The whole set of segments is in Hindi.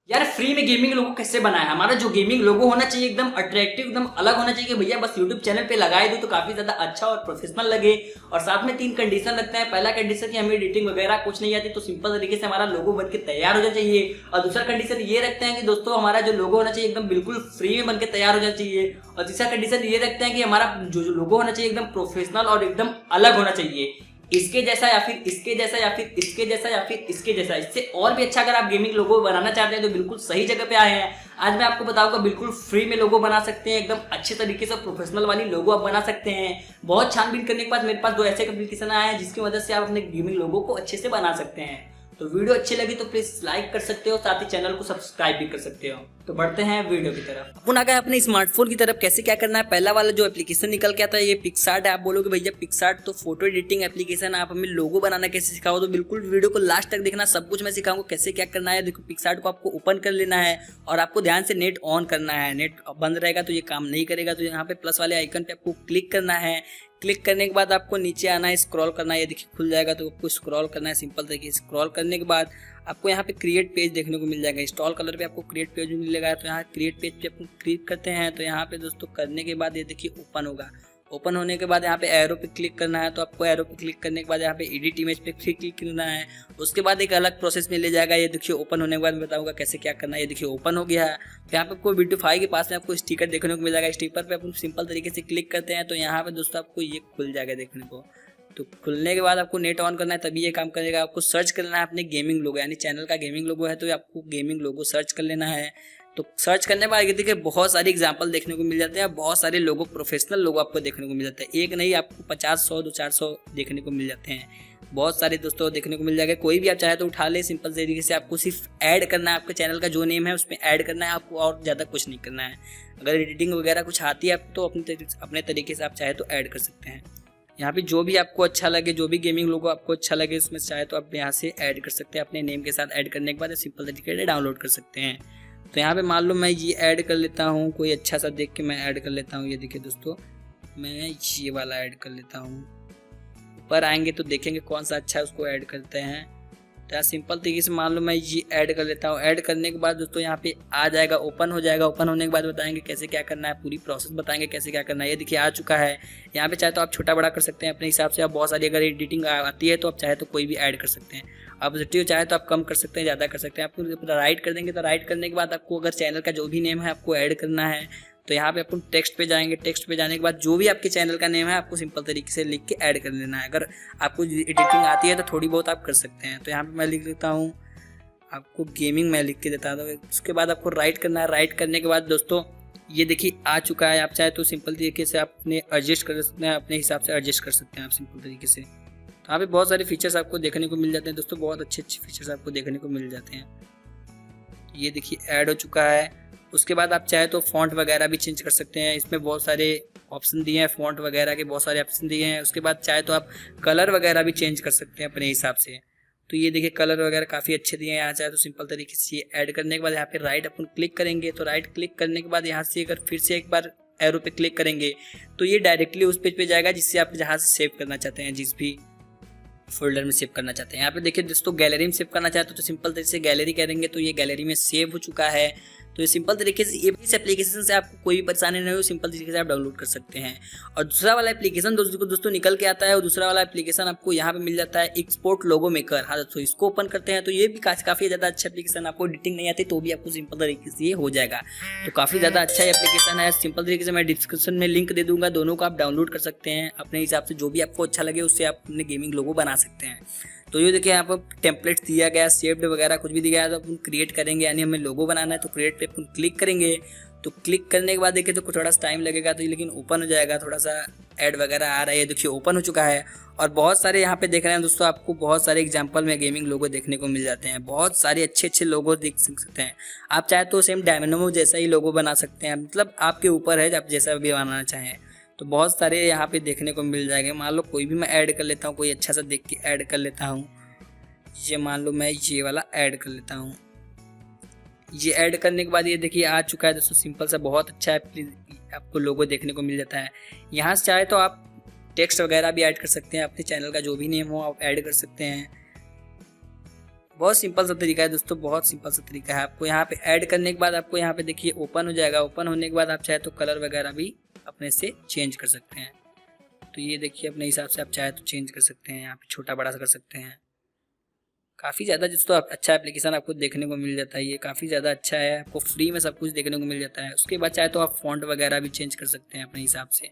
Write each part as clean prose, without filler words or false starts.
यार फ्री में गेमिंग लोगो कैसे बनाया? हमारा जो गेमिंग लोगो होना चाहिए एकदम अट्रैक्टिव, एकदम अलग होना चाहिए कि भैया बस यूट्यूब चैनल पे लगाए दो तो काफी ज्यादा अच्छा और प्रोफेशनल लगे। और साथ में 3 कंडीशन लगता है। पहला कंडीशन कि हमें एडिटिंग वगैरह कुछ नहीं आती, तो सिंपल तरीके से हमारा लोगो बन के तैयार हो जाना चाहिए। और दूसरा कंडीशन ये रखते हैं कि दोस्तों हमारा जो लोगो होना चाहिए एकदम बिल्कुल फ्री में बन के तैयार हो जाना चाहिए। और तीसरा कंडीशन ये रखते हैं कि हमारा जो लोगो होना चाहिए एकदम प्रोफेशनल और एकदम अलग होना चाहिए, इसके जैसा या फिर इसके जैसा या फिर इसके जैसा या फिर इसके जैसा। इससे और भी अच्छा अगर आप गेमिंग लोगो बनाना चाहते हैं तो बिल्कुल सही जगह पे आए हैं। आज मैं आपको बताऊंगा बिल्कुल फ्री में लोगो बना सकते हैं, एकदम अच्छे तरीके से प्रोफेशनल वाली लोगो आप बना सकते हैं। बहुत छानबीन करने के बाद मेरे पास 2 ऐसे एप्लीकेशन आए हैं जिसकी मदद से आप अपने गेमिंग लोगो को अच्छे से बना सकते हैं। तो वीडियो अच्छी लगी तो प्लीज लाइक कर सकते हो, साथ ही चैनल को सब्सक्राइब भी कर सकते हो। तो बढ़ते हैं वीडियो की तरफ। अपन आ गए अपने स्मार्टफोन की तरफ। कैसे क्या करना है, पहला वाला जो एप्लीकेशन निकल के आता है ये पिक्सार्ट है। आप बोलोगे भैया पिक्सार्ट तो फोटो एडिटिंग एप्लीकेशन है, आप हमें लोगो बनाना कैसे सिखाओ? तो बिल्कुल वीडियो को लास्ट तक देखना, सब कुछ मैं सिखाऊंगा कैसे क्या करना है। देखो पिक्सार्ट को आपको ओपन कर लेना है और आपको ध्यान से नेट ऑन करना है। नेट बंद रहेगा तो ये काम नहीं करेगा। तो यहाँ पे प्लस वाले आइकन पे आपको क्लिक करना है। क्लिक करने के बाद आपको नीचे आना है, स्क्रॉल करना है। ये देखिए खुल जाएगा तो आपको स्क्रॉल करना है सिंपल तरीके से। स्क्रॉल करने के बाद आपको यहाँ पे क्रिएट पेज देखने को मिल जाएगा। इंस्टॉल कलर पे आपको क्रिएट पेज मिलेगा। तो यहाँ क्रिएट पेज पे अपन क्लिक करते हैं तो यहाँ पे दोस्तों करने के बाद ये देखिए ओपन होगा। ओपन होने के बाद यहाँ पे एरो पे क्लिक करना है। तो आपको एरो पे क्लिक करने के बाद यहाँ पे एडिट इमेज पे क्लिक करना है। उसके बाद एक अलग प्रोसेस में ले जाएगा। ये देखिए ओपन होने के बाद मैं बताऊंगा कैसे क्या करना है। ये देखिए ओपन हो गया है। तो यहाँ पे आपको ब्यूटीफाई के पास में आपको स्टिकर देखने को मिल जाएगा। स्टिकर पे अपन सिंपल तरीके से क्लिक करते हैं तो यहाँ पे दोस्तों आपको ये खुल जाएगा देखने को। तो खुलने के बाद आपको नेट ऑन करना है तभी ये काम करेगा। आपको सर्च करना है अपने गेमिंग लोगो, यानी चैनल का गेमिंग लोगो है तो आपको गेमिंग लोगो सर्च कर लेना है। तो सर्च करने के बाद ये देखिए बहुत सारे एग्जांपल देखने को मिल जाते हैं। बहुत सारे लोगो, प्रोफेशनल लोगो आपको देखने को मिल जाता है। एक नहीं, आपको 50, 100, 200, 400 देखने को मिल जाते हैं। बहुत सारे दोस्तों देखने को मिल जाएगा। कोई भी आप चाहे तो उठा ले। सिंपल तरीके से आपको सिर्फ ऐड करना है, आपके चैनल का जो नेम है उसमें ऐड करना है आपको, और ज़्यादा कुछ नहीं करना है। अगर एडिटिंग वगैरह कुछ आती है आपको तो अपने तरीके से आप चाहे तो ऐड कर सकते हैं। यहाँ पे जो भी आपको अच्छा लगे, जो भी गेमिंग लोगो आपको अच्छा लगे उसमें चाहे तो आप यहाँ से ऐड कर सकते हैं। अपने नेम के साथ ऐड करने के बाद सिंपल तरीके से डाउनलोड कर सकते हैं। तो यहाँ पे मान लो मैं ये ऐड कर लेता हूँ, कोई अच्छा सा देख के मैं ऐड कर लेता हूँ। ये देखिए दोस्तों मैं ये वाला ऐड कर लेता हूँ। ऊपर आएंगे तो देखेंगे कौन सा अच्छा है उसको ऐड करते हैं। तो यहाँ सिंपल तरीके से मान लो मैं ये ऐड कर लेता हूँ। ऐड करने के बाद दोस्तों यहाँ पे आ जाएगा, ओपन हो जाएगा। ओपन होने के बाद बताएंगे कैसे क्या करना है, पूरी प्रोसेस बताएंगे कैसे क्या करना है। ये देखिए आ चुका है। यहाँ पे चाहे तो आप छोटा बड़ा कर सकते हैं अपने हिसाब से। आप बहुत सारी अगर एडिटिंग आती है तो आप चाहे तो कोई भी ऐड कर सकते हैं। आप पॉजिटिव चाहे तो आप कम कर सकते हैं, ज़्यादा कर सकते हैं। आपको राइट कर देंगे तो राइट करने के बाद आपको अगर चैनल का जो भी नेम है आपको ऐड करना है। तो यहाँ पे अपन टेक्स्ट पे जाएंगे। टेक्स्ट पे जाने के बाद जो भी आपके चैनल का नेम है आपको सिंपल तरीके से लिख के ऐड कर लेना है। अगर आपको एडिटिंग आती है तो थोड़ी बहुत आप कर सकते हैं। तो यहाँ पे मैं लिख देता हूँ आपको गेमिंग, मैं लिख के देता हूँ। उसके बाद आपको राइट करना है। राइट करने के बाद दोस्तों ये देखिए आ चुका है। आप चाहे तो सिंपल तरीके से आपने एडजस्ट कर सकते हैं, अपने हिसाब से एडजस्ट कर सकते हैं आप सिंपल तरीके से। तो यहाँ पे बहुत सारे फीचर्स आपको देखने को मिल जाते हैं दोस्तों, बहुत अच्छे अच्छे फीचर्स आपको देखने को मिल जाते हैं। ये देखिए ऐड हो चुका है। उसके बाद आप चाहे तो फॉन्ट वगैरह भी चेंज कर सकते हैं। इसमें बहुत सारे ऑप्शन दिए हैं, फॉन्ट वगैरह के बहुत सारे ऑप्शन दिए हैं। उसके बाद चाहे तो आप कलर वगैरह भी चेंज कर सकते हैं अपने हिसाब से। तो ये देखिए कलर वगैरह काफ़ी अच्छे दिए हैं। यहाँ चाहे तो सिंपल तरीके से ये ऐड करने के बाद यहाँ पे राइट अपन क्लिक करेंगे। तो राइट क्लिक करने के बाद यहाँ से अगर फिर से एक बार एरो पे क्लिक करेंगे तो ये डायरेक्टली उस पेज पे जाएगा जिससे आप जहाँ से सेव करना चाहते हैं, जिस भी फोल्डर में सेव करना चाहते हैं। यहाँ पे देखिए दोस्तों गैलरी में सेव करना चाहते हो तो सिंपल तरीके से गैलरी करेंगे तो ये गैलरी में सेव हो चुका है। तो ये सिंपल तरीके से इस एप्लीकेशन से आपको कोई भी परेशानी नहीं हो, सिंपल तरीके से आप डाउनलोड कर सकते हैं। और दूसरा वाला एप्लीकेशन दोस्तों निकल के आता है, और दूसरा वाला एप्लीकेशन आपको यहाँ पे मिल जाता है एक्सपोर्ट लोगो मेकर। हाँ दोस्तों इसको ओपन करते हैं तो ये भी काफ़ी ज़्यादा अच्छा एप्लीकेशन। आपको एडिटिंग नहीं आती तो भी आपको सिंपल तरीके से ये हो जाएगा। तो काफ़ी ज़्यादा अच्छा एप्लीकेशन है। सिंपल तरीके से मैं डिस्क्रिप्शन में लिंक दे दूँगा, दोनों को आप डाउनलोड कर सकते हैं अपने हिसाब से। जो भी आपको अच्छा लगे उससे आप अपने गेमिंग लोगो बना सकते हैं। तो ये देखिए यहाँ पर टेम्पलेट्स दिया गया, शेप्ड वगैरह कुछ भी दिया गया तो अपन क्रिएट करेंगे, यानी हमें लोगो बनाना है तो क्रिएट पे अपन क्लिक करेंगे। तो क्लिक करने के बाद देखिए तो थोड़ा सा टाइम लगेगा तो लेकिन ओपन हो जाएगा। थोड़ा सा ऐड वगैरह आ रहा है, देखिए ओपन हो चुका है। और बहुत सारे यहाँ पे देख रहे हैं दोस्तों, आपको बहुत सारे एग्जांपल में गेमिंग लोगो देखने को मिल जाते हैं। बहुत सारे अच्छे अच्छे लोगो देख सकते हैं आप। चाहे तो सेम डायनामो जैसा ही लोगो बना सकते हैं, मतलब आपके ऊपर है आप जैसा भी बनाना चाहें। तो बहुत सारे यहाँ पे देखने को मिल जाएंगे। मान लो कोई भी मैं ऐड कर लेता हूँ, कोई अच्छा सा देख के ऐड कर लेता हूँ। ये मान लो मैं ये वाला ऐड कर लेता हूँ। ये ऐड करने के बाद ये देखिए आ चुका है दोस्तों, सिंपल सा बहुत अच्छा है। आपको लोगो देखने को मिल जाता है। यहाँ से चाहे तो आप टेक्स्ट वगैरह भी ऐड कर सकते हैं, अपने चैनल का जो भी नेम हो आप ऐड कर सकते हैं। बहुत सिंपल सा तरीका है दोस्तों, बहुत सिंपल सा तरीका है। आपको यहाँ पे ऐड करने के बाद आपको यहाँ पे देखिए ओपन हो जाएगा। ओपन होने के बाद आप चाहे तो कलर वगैरह भी अपने से चेंज कर सकते हैं। तो ये देखिए अपने हिसाब से आप चाहे तो चेंज कर सकते हैं, यहाँ पे छोटा बड़ा कर सकते हैं। काफ़ी ज़्यादा दोस्तों अच्छा एप्लीकेशन आपको देखने को मिल जाता है। ये काफ़ी ज़्यादा अच्छा है, आपको फ्री में सब कुछ देखने को मिल जाता है। उसके बाद चाहे तो आप फॉन्ट वगैरह भी चेंज कर सकते हैं अपने हिसाब से।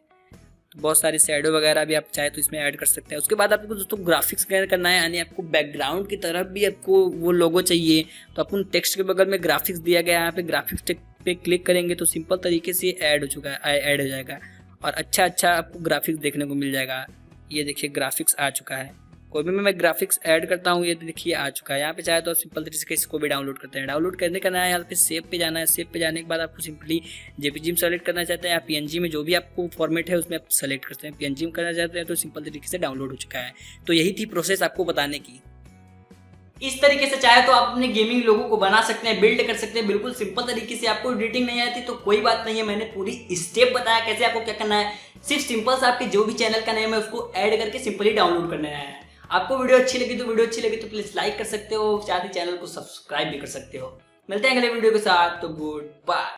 तो बहुत सारे शैडो वगैरह भी आप चाहे तो इसमें ऐड कर सकते हैं। उसके बाद आपको दोस्तों ग्राफिक्स वगैरह करना है, यानी आपको बैकग्राउंड की तरफ भी आपको वो लोगो चाहिए। तो अपन टेक्स्ट के बगल में ग्राफिक्स दिया गया है, यहाँ पे ग्राफिक्स पे क्लिक करेंगे तो सिंपल तरीके से ऐड हो चुका है, ऐड हो जाएगा और अच्छा आपको ग्राफिक्स देखने को मिल जाएगा। ये देखिए ग्राफिक्स आ चुका है। कोई भी मैं ग्राफिक्स ऐड करता हूँ, ये देखिए आ चुका है। यहाँ पे चाहे तो आप सिंपल तरीके से इसको भी डाउनलोड करते हैं। डाउनलोड करने करना है, यहाँ पे सेव पे जाना है। सेव पे जाने के बाद आपको सिंपली जेपीजी में सेलेक्ट करना चाहते हैं या पीएनजी में, जो भी आपको फॉर्मेट है उसमें आप सेलेक्ट करते हैं। पीएनजी में करना चाहते हैं तो सिंपल तरीके से डाउनलोड हो चुका है। तो यही थी प्रोसेस आपको बताने की। इस तरीके से चाहे तो आप अपने गेमिंग लोगों को बना सकते हैं, बिल्ड कर सकते हैं बिल्कुल सिंपल तरीके से। आपको एडिटिंग नहीं आती तो कोई बात नहीं है, मैंने पूरी स्टेप बताया कैसे आपको क्या करना है। सिर्फ सिंपल से आपके जो भी चैनल का नेम है उसको ऐड करके सिंपली डाउनलोड करना है। आपको वीडियो अच्छी लगी तो प्लीज लाइक कर सकते हो, साथ ही चैनल को सब्सक्राइब भी कर सकते हो। मिलते हैं अगले वीडियो के साथ, तो गुड बाय।